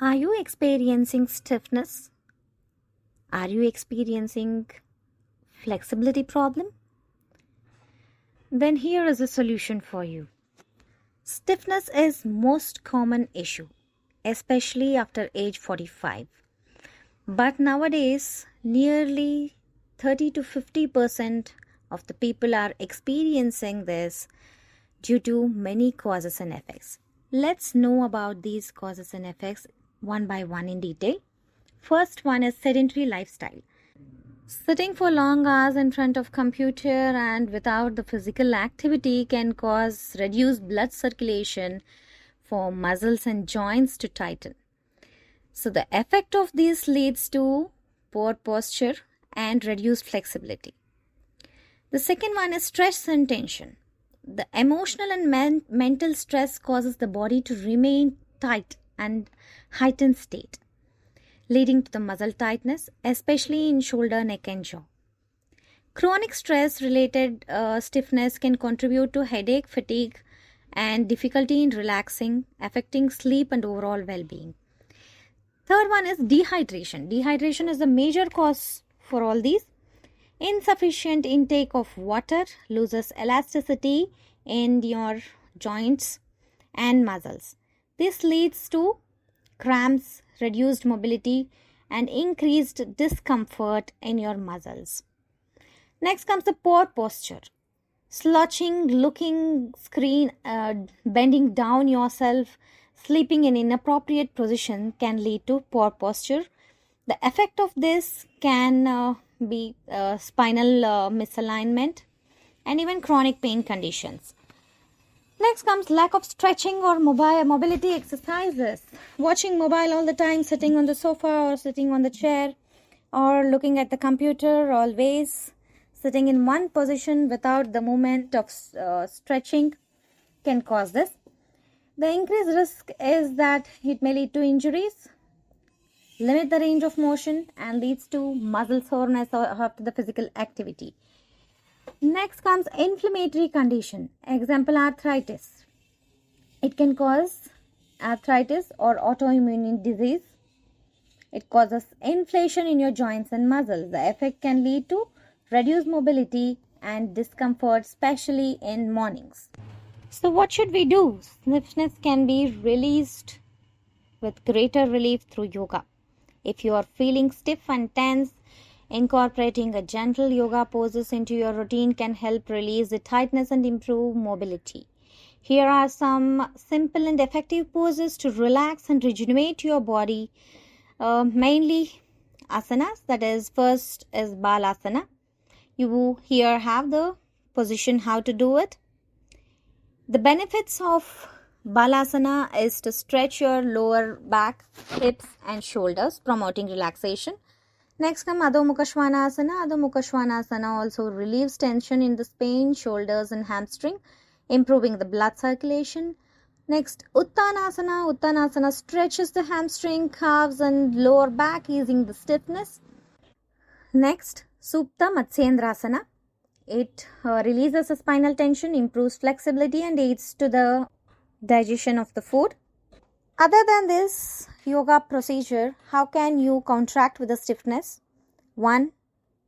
Are you experiencing stiffness? Are you experiencing flexibility problem? Then here is a solution for you. Stiffness is most common issue, especially after age 45. But nowadays, nearly 30 to 50% of the people are experiencing this due to many causes and effects. Let's know about these causes and effects one by one in detail. First one is sedentary lifestyle. Sitting for long hours in front of computer and without the physical activity can cause reduced blood circulation for muscles and joints to tighten. So the effect of this leads to poor posture and reduced flexibility. The second one is stress and tension. The emotional and mental stress causes the body to remain tight and heightened state, leading to the muscle tightness, especially in shoulder, neck and jaw. Chronic stress-related stiffness can contribute to headache, fatigue, and difficulty in relaxing, affecting sleep and overall well-being. Third one is dehydration. Dehydration is the major cause for all these. Insufficient intake of water loses elasticity in your joints and muscles. This leads to cramps, reduced mobility, and increased discomfort in your muscles. Next comes the poor posture. Slouching, looking screen, bending down yourself, sleeping in inappropriate position can lead to poor posture. The effect of this can be spinal misalignment and even chronic pain conditions. Next comes lack of stretching or mobility exercises. Watching mobile all the time, sitting on the sofa or sitting on the chair or looking at the computer always, sitting in one position without the movement of stretching can cause this. The increased risk is that it may lead to injuries, limit the range of motion and leads to muscle soreness after the physical activity. Next comes inflammatory condition. Example, arthritis. It can cause arthritis or autoimmune disease. It causes inflammation in your joints and muscles. The effect can lead to reduced mobility and discomfort, especially in mornings. So what should we do? Stiffness can be released with greater relief through yoga. If you are feeling stiff and tense, incorporating a gentle yoga poses into your routine can help release the tightness and improve mobility. Here are some simple and effective poses to relax and rejuvenate your body. Mainly asanas, that is, first is balasana. You here have the position how to do it. The benefits of balasana is to stretch your lower back, hips and shoulders, promoting relaxation. Next come Adho Mukha Svanasana. Adho Mukha Svanasana also relieves tension in the spine, shoulders and hamstring, improving the blood circulation. Next, Uttanasana. Uttanasana stretches the hamstring, calves and lower back, easing the stiffness. Next, Supta Matsyendrasana. It releases the spinal tension, improves flexibility and aids to the digestion of the food. Other than this yoga procedure, how can you counteract with the stiffness? 1.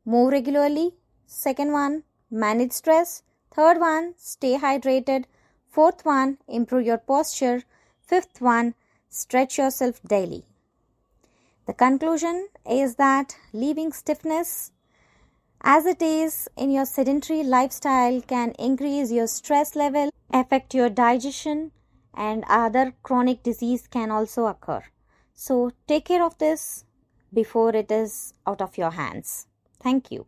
Move regularly. Second one, manage stress. Third one, stay hydrated. Fourth one, improve your posture. Fifth one, stretch yourself daily. The conclusion is that leaving stiffness as it is in your sedentary lifestyle can increase your stress level, affect your digestion, and other chronic disease can also occur. So take care of this before it is out of your hands. Thank you.